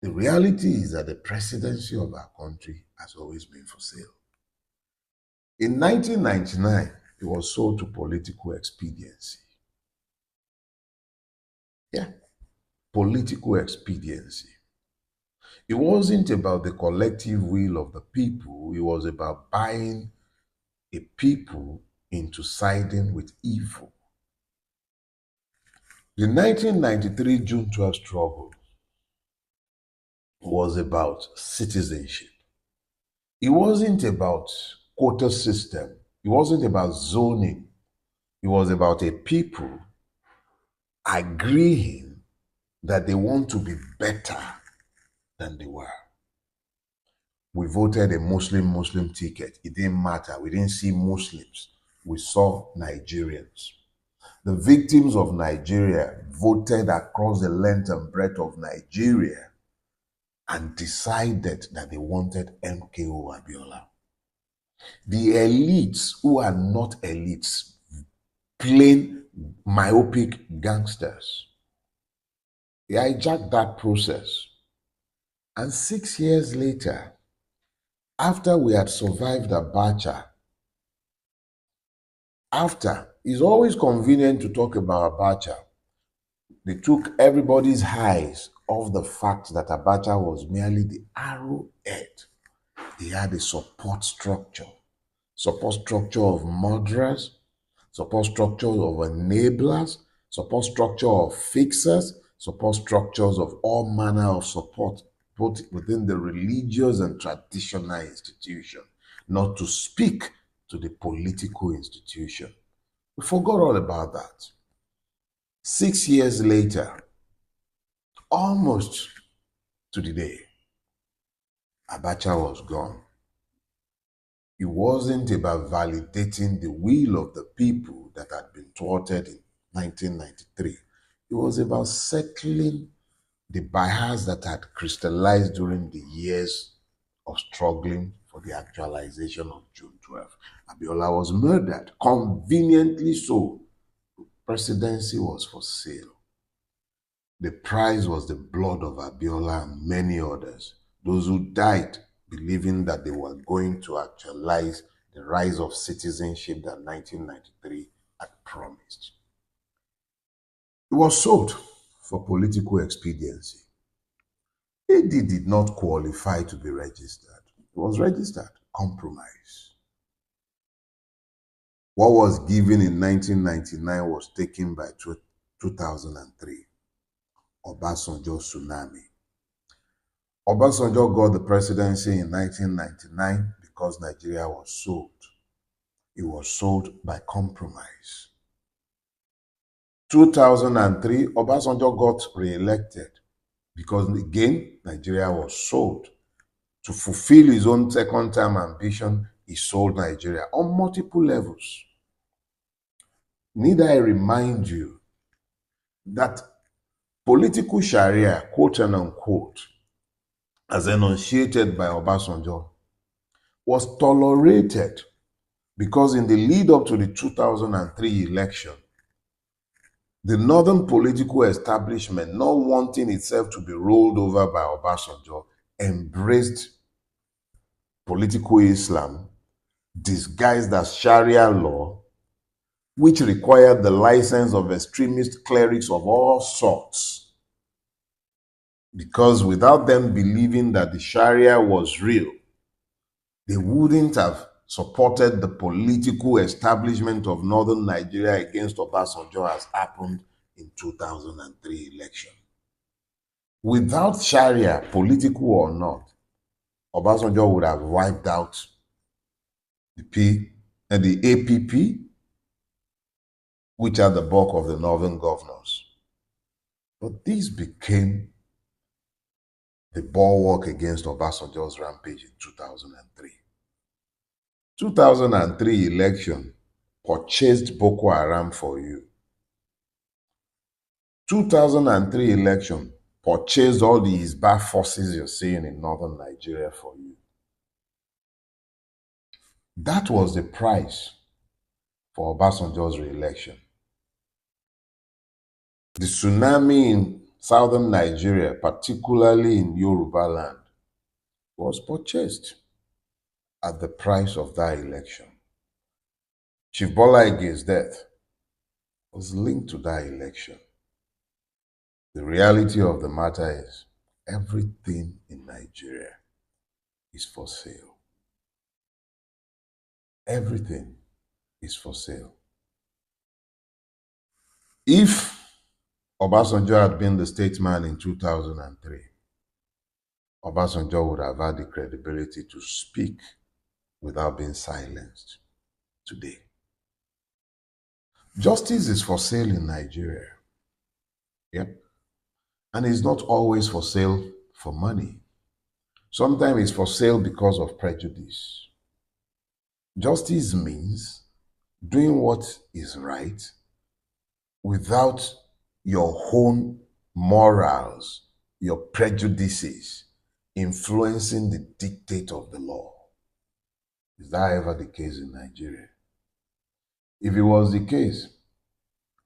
The reality is that the presidency of our country has always been for sale. In 1999, it was sold to political expediency. Yeah, political expediency. It wasn't about the collective will of the people, it was about buying a people into siding with evil. The 1993 June 12 struggle was about citizenship. It wasn't about quota system. It wasn't about zoning. It was about a people agreeing that they want to be better than they were. We voted a Muslim ticket. It didn't matter. We didn't see Muslims. We saw Nigerians. The victims of Nigeria voted across the length and breadth of Nigeria and decided that they wanted MKO Abiola. The elites who are not elites, plain myopic gangsters, they hijacked that process. And 6 years later, after we had survived Abacha, it's always convenient to talk about Abacha. They took everybody's eyes off the fact that Abacha was merely the arrowhead. He had a support structure of murderers, support structure of enablers, support structure of fixers, support structures of all manner of support, both within the religious and traditional institution, not to speak to the political institution. We forgot all about that. 6 years later, almost to the day, Abacha was gone. It wasn't about validating the will of the people that had been thwarted in 1993. It was about settling the bias that had crystallized during the years of struggling for the actualization of June 12. Abiola was murdered, conveniently so. The presidency was for sale. The prize was the blood of Abiola and many others, those who died believing that they were going to actualize the rise of citizenship that 1993 had promised. It was sold for political expediency. AD did not qualify to be registered. It was registered, compromise. What was given in 1999 was taken by 2003. Obasanjo tsunami. Obasanjo got the presidency in 1999 because Nigeria was sold. It was sold by compromise. 2003, Obasanjo got re-elected because, again, Nigeria was sold. To fulfill his own second-term ambition, he sold Nigeria on multiple levels. Need I remind you that political Sharia, quote and unquote, as enunciated by Obasanjo, was tolerated because in the lead up to the 2003 election, the northern political establishment, not wanting itself to be rolled over by Obasanjo, embraced political Islam disguised as Sharia law, which required the license of extremist clerics of all sorts. Because without them believing that the Sharia was real, they wouldn't have supported the political establishment of northern Nigeria against Obasanjo as happened in 2003 election. Without Sharia, political or not, Obasanjo would have wiped out the APP, which are the bulk of the northern governors. But this became the bulwark against Obasanjo's rampage in 2003. 2003 election purchased Boko Haram for you. 2003 election purchased all the Isba forces you're seeing in northern Nigeria for you. That was the price for Obasanjo's re-election. The tsunami in southern Nigeria, particularly in Yoruba land, was purchased at the price of that election. Chief Bola Ige's death was linked to that election. The reality of the matter is everything in Nigeria is for sale. Everything is for sale. If Obasanjo had been the statesman in 2003, Obasanjo would have had the credibility to speak without being silenced today. Justice is for sale in Nigeria. Yep. And it's not always for sale for money. Sometimes it's for sale because of prejudice. Justice means doing what is right without your own morals, your prejudices influencing the dictate of the law. Is that ever the case in Nigeria? If it was the case,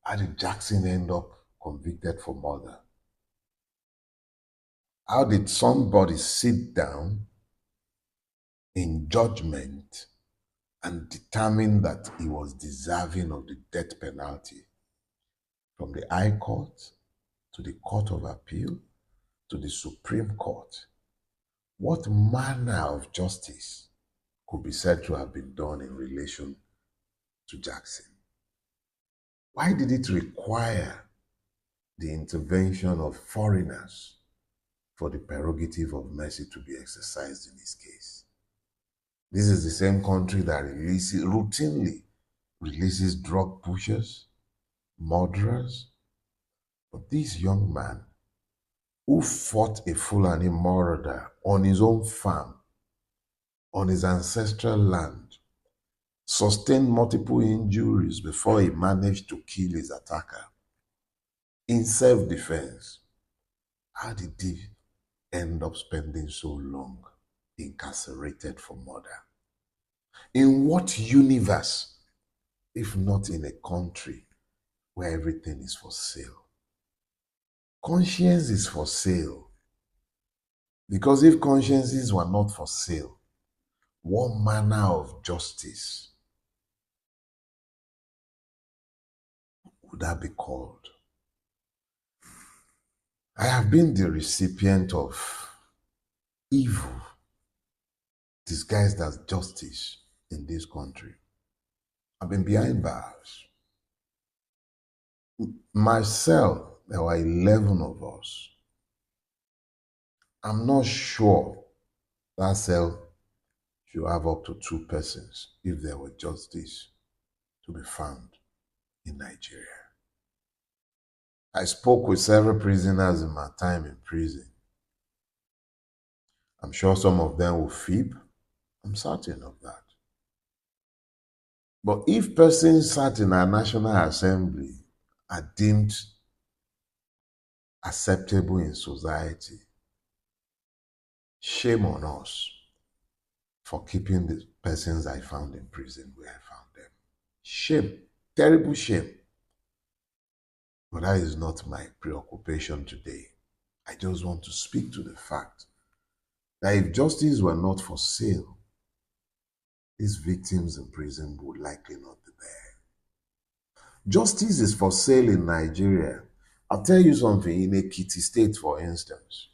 how did Jackson end up convicted for murder? How did somebody sit down in judgment and determine that he was deserving of the death penalty? From the High Court to the Court of Appeal to the Supreme Court, what manner of justice could be said to have been done in relation to Jackson? Why did it require the intervention of foreigners for the prerogative of mercy to be exercised in his case? This is the same country that routinely releases drug pushers, murderers. But this young man who fought a Fulani murder on his own farm, on his ancestral land, sustained multiple injuries before he managed to kill his attacker in self-defense. How did he end up spending so long incarcerated for murder? In what universe, if not in a country where everything is for sale? Conscience is for sale. Because if consciences were not for sale, what manner of justice would that be called? I have been the recipient of evil disguised as justice in this country. I've been behind bars. My cell, there were 11 of us. I'm not sure that cell should have up to 2 persons if there were justice to be found in Nigeria. I spoke with several prisoners in my time in prison. I'm sure some of them will fib. I'm certain of that. But if persons sat in our National Assembly are deemed acceptable in society, shame on us for keeping the persons I found in prison where I found them. Shame, terrible shame. But that is not my preoccupation today. I just want to speak to the fact that if justice were not for sale, these victims in prison would likely not be there. Justice is for sale in Nigeria. I'll tell you something. In Ekiti State, for instance,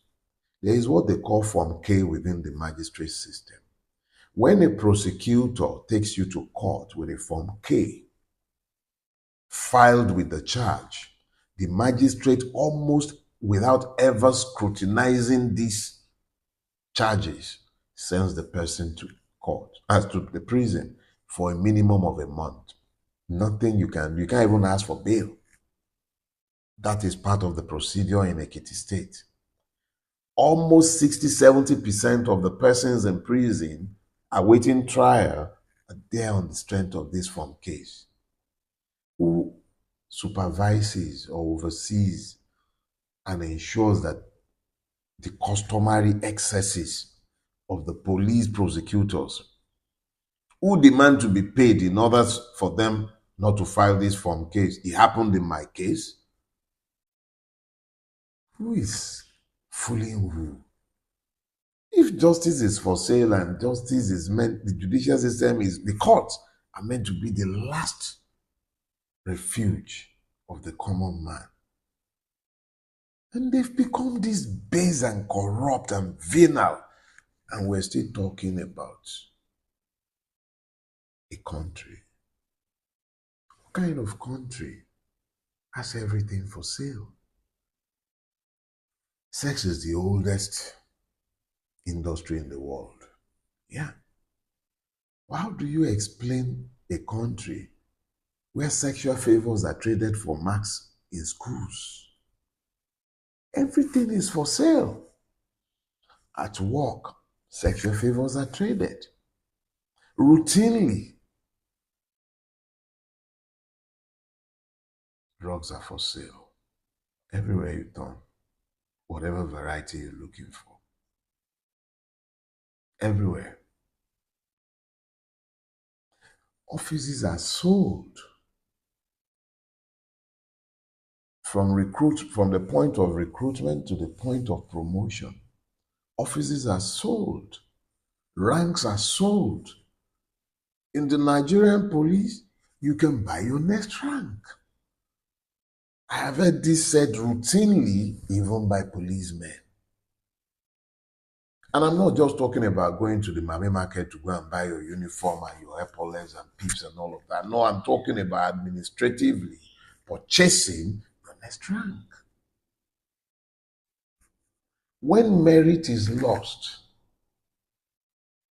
there is what they call Form K within the magistrate system. When a prosecutor takes you to court with a Form K filed with the charge, the magistrate, almost without ever scrutinizing these charges, sends the person to court, as to the prison, for a minimum of a month. Nothing you can't even ask for bail. That is part of the procedure in Ekiti State. Almost 60-70% of the persons in prison awaiting trial are there on the strength of this Form case. Who supervises or oversees and ensures that the customary excesses of the police prosecutors who demand to be paid in order for them not to file this Form case? It happened in my case. Who is fooling who? If justice is for sale and justice is meant, the judicial system is, the courts are meant to be the last refuge of the common man. And they've become this base and corrupt and venal. And we're still talking about a country. What kind of country has everything for sale? Sex is the oldest industry in the world. Yeah. How do you explain a country where sexual favors are traded for marks in schools? Everything is for sale. At work, sexual favors are traded routinely. Drugs are for sale. Everywhere you turn, whatever variety you're looking for. Everywhere. Offices are sold. From the point of recruitment to the point of promotion. Offices are sold. Ranks are sold. In the Nigerian police, you can buy your next rank. I have heard this said routinely, even by policemen. And I'm not just talking about going to the Mame market to go and buy your uniform and your epaulets and pips and all of that. No, I'm talking about administratively purchasing your next rank. When merit is lost,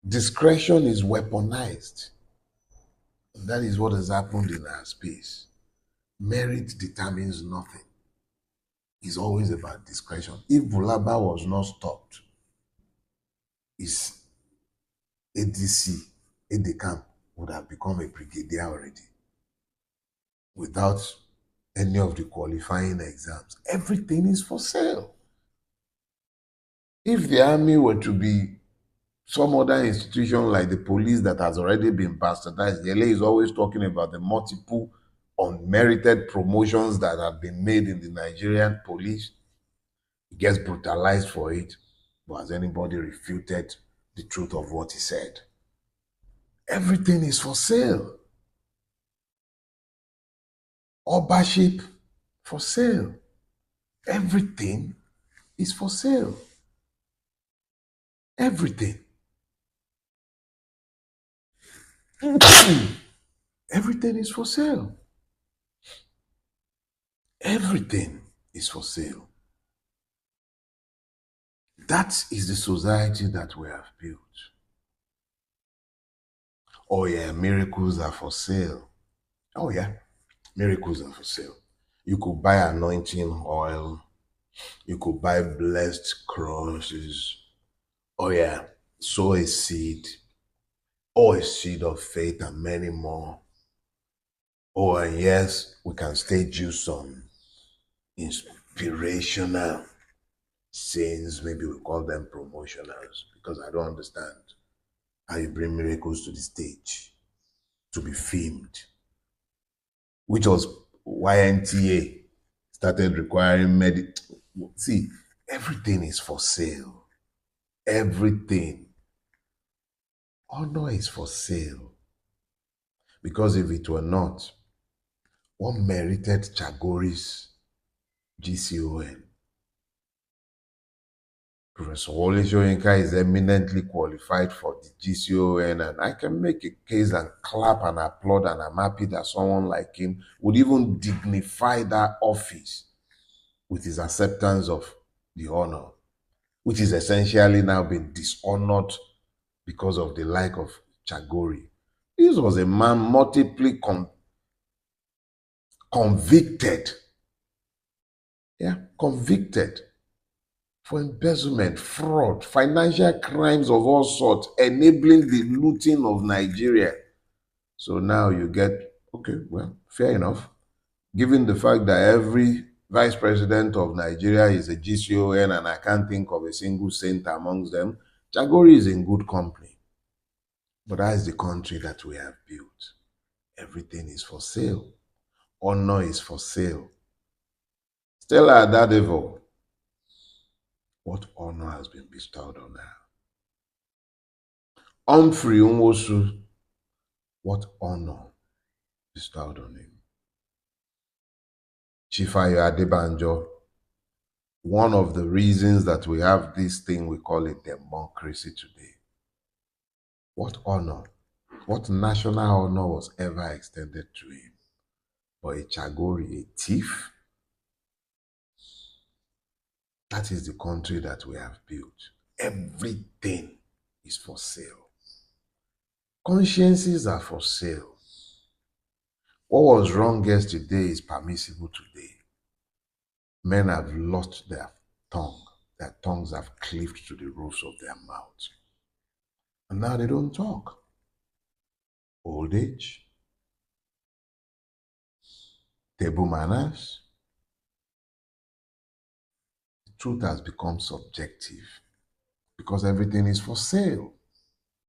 discretion is weaponized. That is what has happened in our space. Merit determines nothing. It's always about discretion. If Bulaba was not stopped, his ADC, ADCAM, would have become a brigadier already without any of the qualifying exams. Everything is for sale. If the army were to be some other institution like the police that has already been bastardized, Yele is always talking about the multiple unmerited promotions that have been made in the Nigerian police. He gets brutalized for it. But has anybody refuted the truth of what he said? Everything is for sale. Obaship for sale. Everything is for sale. Everything. Everything is for sale. Everything is for sale. That is the society that we have built. Oh yeah, miracles are for sale. Oh yeah, miracles are for sale. You could buy anointing oil. You could buy blessed crosses. Oh yeah, sow a seed. Or a seed of faith and many more. Oh, and yes, we can stage you some inspirational sayings. Maybe we call them promotionals, because I don't understand how you bring miracles to the stage to be filmed, which was why NTA started requiring See, everything is for sale. Everything. Honor is for sale. Because if it were not, what merited Chagori's GCON? Professor Wole Soyinka is eminently qualified for the GCON, and I can make a case and clap and applaud, and I'm happy that someone like him would even dignify that office with his acceptance of the honor, which is essentially now been dishonored because of the like of Chagori. This was a man multiply convicted. Yeah, convicted for embezzlement, fraud, financial crimes of all sorts, enabling the looting of Nigeria. So now you get, okay, well, fair enough. Given the fact that every vice president of Nigeria is a GCON and I can't think of a single saint amongst them, Chagori is in good company. But that is the country that we have built. Everything is for sale. Honor is for sale. Stella Adadevoh What honor has been bestowed on her? Humphrey Nwosu, what honor bestowed on him? Chief Ayo Adebanjo, one of the reasons that we have this thing we call a democracy today. What honor, what national honor was ever extended to him? Or a Chagori, a thief? That is the country that we have built. Everything is for sale. Consciences are for sale. What was wrong yesterday is permissible today. Men have lost their tongue. Their tongues have cleaved to the roofs of their mouths. And now they don't talk. Old age, table manners. The truth has become subjective because everything is for sale.